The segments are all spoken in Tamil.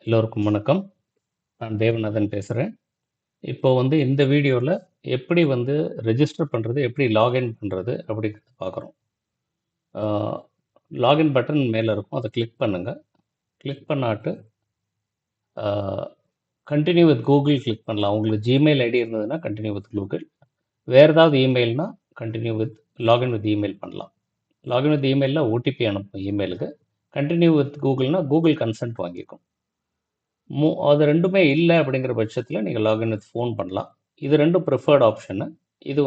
எல்லோருக்கும் வணக்கம். நான் தேவநாதன் பேசுகிறேன். இப்போ இந்த வீடியோவில் எப்படி ரெஜிஸ்டர் பண்ணுறது, எப்படி லாகின் பண்ணுறது அப்படிங்கிறத பார்க்குறோம். லாகின் பட்டன் மேலே இருக்கும், அதை கிளிக் பண்ணுங்கள். கிளிக் பண்ணாட்டு கண்டினியூ வித் கூகுள் கிளிக் பண்ணலாம். உங்களுக்கு ஜிமெயில் ஐடி இருந்ததுன்னா கண்டினியூ வித் கூகுள், வேறு ஏதாவது இமெயில்னா continue with login with email பண்ணலாம். லாகின் வித் இமெயிலில் ஓடிபி அனுப்பும் இமெயிலுக்கு. கண்டினியூ வித் கூகுள்னா கூகுள் கன்சென்ட் வாங்கிக்கும். அது ரெண்டுமே இல்லை அப்படிங்கிற பட்சத்தில் நீங்கள் லாகின் வித் ஃபோன் பண்ணலாம். இது ரெண்டும் ப்ரிஃபர்ட் ஆப்ஷனு. இது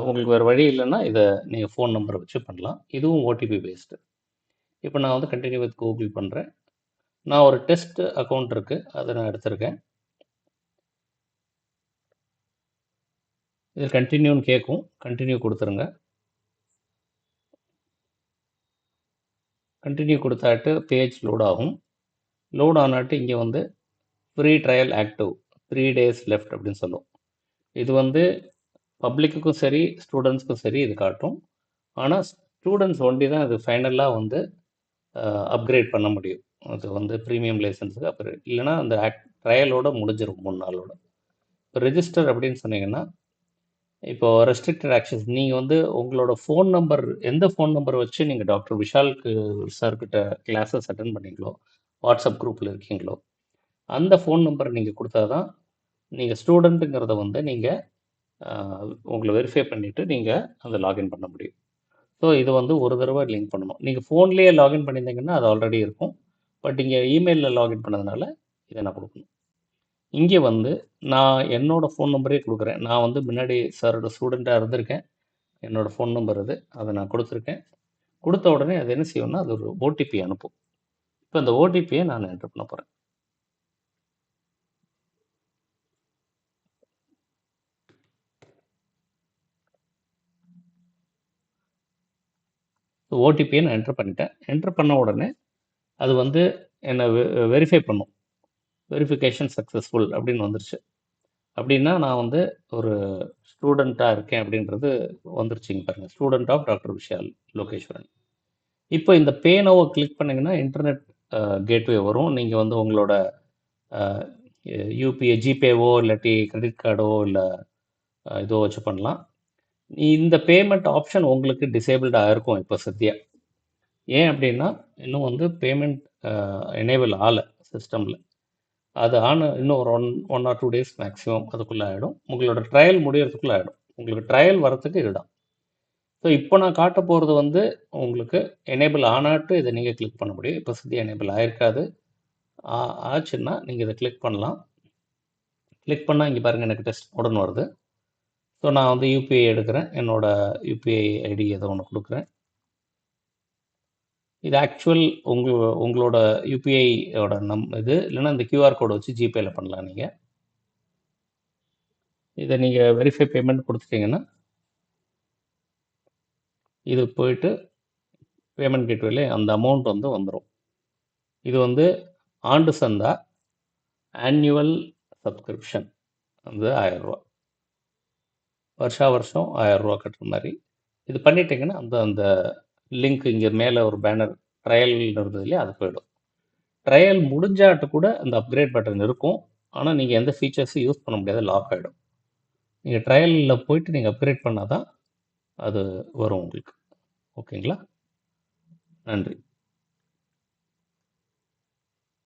உங்களுக்கு வேறு வழி இல்லைன்னா இதை நீங்கள் ஃபோன் நம்பரை வச்சு பண்ணலாம். இதுவும் ஓடிபி பேஸ்டு. இப்போ நான் கண்டினியூ வித் கூகுள் பண்ணுறேன். நான் ஒரு டெஸ்ட் அக்கௌண்ட் இருக்குது, அதை நான் எடுத்திருக்கேன். இது கண்டினியூன்னு கேட்கும், கண்டினியூ கொடுத்துருங்க. கண்டினியூ கொடுத்தாட்டு பேஜ் லோட் ஆகும். லோட் ஆனாட்டு இங்கே free trial active 3 days left அப்படின்னு சொல்லும். இது பப்ளிக்குக்கும் சரி ஸ்டூடெண்ட்ஸ்க்கும் சரி இது காட்டும். ஆனால் ஸ்டூடெண்ட்ஸ் ஒண்டி தான் இது ஃபைனலாக அப்கிரேட் பண்ண முடியும். அது ப்ரீமியம் லைசன்ஸுக்கு அப்கிரேட் இல்லைனா அந்த ட்ரையலோட முடிஞ்சிடும் 3 நாளோட. இப்போ ரெஜிஸ்டர் அப்படின்னு சொன்னீங்கன்னா, இப்போது ரெஸ்ட்ரிக்டட் ஆக்சஸ் நீங்கள் உங்களோட ஃபோன் நம்பர், எந்த ஃபோன் நம்பர் வச்சு நீங்கள் டாக்டர் விஷாலுக்கு சார்கிட்ட கிளாஸஸ் அட்டன் பண்ணீங்களோ, வாட்ஸ்அப் குரூப்பில் இருக்கீங்களோ, அந்த ஃபோன் நம்பர் நீங்கள் கொடுத்தா தான் நீங்கள் ஸ்டூடெண்ட்டுங்கிறத நீங்கள் உங்களை வெரிஃபை பண்ணிவிட்டு நீங்கள் அந்த லாகின் பண்ண முடியும். ஸோ இது ஒரு தடவை லிங்க் பண்ணணும். நீங்கள் ஃபோன்லேயே லாகின் பண்ணியிருந்தீங்கன்னா அது ஆல்ரெடி இருக்கும். பட் இங்கே இமெயிலில் லாகின் பண்ணதுனால இதை நான் கொடுக்கணும். இங்கே நான் என்னோடய ஃபோன் நம்பரே கொடுக்குறேன். நான் முன்னாடி சாரோட ஸ்டூடெண்ட்டாக இருந்திருக்கேன். என்னோடய ஃபோன் நம்பர் அது, அதை நான் கொடுத்துருக்கேன். கொடுத்த உடனே அது என்ன செய்யும்னா அது ஒரு ஓடிபி அனுப்பும். இப்போ அந்த ஓடிபியை நான் என்ட்ரு பண்ண போகிறேன். ஓடிபியை நான் என்ட்ரு பண்ணிட்டேன். என்ட்ரு பண்ண உடனே அது என்னை வெரிஃபை பண்ணும். வெரிஃபிகேஷன் சக்ஸஸ்ஃபுல் அப்படின்னு வந்துருச்சு. அப்படின்னா நான் ஒரு ஸ்டூடெண்ட்டாக இருக்கேன் அப்படின்றது வந்துருச்சுங்க பாருங்கள். Student of doctor Vishal Lokeswaran. இப்போ இந்த பே நோவை கிளிக் பண்ணிங்கன்னா இன்டர்நெட் கேட்வே வரும். நீங்கள் உங்களோட யூபிஐ ஜிபேவோ இல்லாட்டி கிரெடிட் கார்டோ இல்லை இதோ வச்சு பண்ணலாம். இந்த பேமெண்ட் ஆப்ஷன் உங்களுக்கு டிசேபிள்டாக இருக்கும் இப்போ சத்தியா. ஏன் அப்படின்னா இன்னும் பேமெண்ட் எனேபிள் ஆகலை சிஸ்டமில். அது இன்னும் ஒரு 1 or 2 days மேக்ஸிமம் அதுக்குள்ளே ஆகிடும். உங்களோட ட்ரையல் முடியறதுக்குள்ளே ஆகிடும். உங்களுக்கு ட்ரையல் வரத்துக்கு இதுதான். ஸோ இப்போ நான் காட்ட போகிறது உங்களுக்கு எனேபிள் ஆனாட்டு இதை நீங்கள் கிளிக் பண்ண முடியும். இப்போ எனேபிள் ஆகிருக்காது. ஆச்சுன்னா நீங்கள் இதை கிளிக் பண்ணலாம். கிளிக் பண்ணால் இங்கே பாருங்கள், எனக்கு டெஸ்ட் மோடுன்னு வருது. ஸோ நான் யூபிஐ எடுக்கிறேன். என்னோடய யூபிஐ ஐடி ஏதோ ஒன்று கொடுக்குறேன். இது ஆக்சுவல் உங்களோட யூபிஐயோட இது இல்லைன்னா இந்த கியூஆர் கோடை வச்சு ஜிபேயில் பண்ணலாம். நீங்கள் இதை நீங்கள் வெரிஃபை பேமெண்ட் கொடுத்துட்டிங்கன்னா இது போயிட்டு பேமெண்ட் கேட்வேல அந்த அமௌண்ட் வந்துடும். இது ஆண்டு சந்தா ஆன்யுவல் சப்ஸ்கிரிப்ஷன் 1000 ரூபா. வருஷம் 1000 ரூபா கட்டுற மாதிரி இது பண்ணிட்டீங்கன்னா அந்த லிங்க் இங்கே மேலே ஒரு பேனர் ட்ரையல் இருந்தது இல்லையா, அது போயிடும். ட்ரையல் முடிஞ்சாட்டு கூட அந்த அப்கிரேட் பட்டன் இருக்கும். ஆனால் நீங்கள் எந்த ஃபீச்சர்ஸும் யூஸ் பண்ண முடியாது, லாக் ஆகிடும். நீங்கள் ட்ரையலில் போயிட்டு நீங்கள் அப்கிரேட் பண்ணால் தான் அது வரும் உங்களுக்கு. ஓகேங்களா? நன்றி.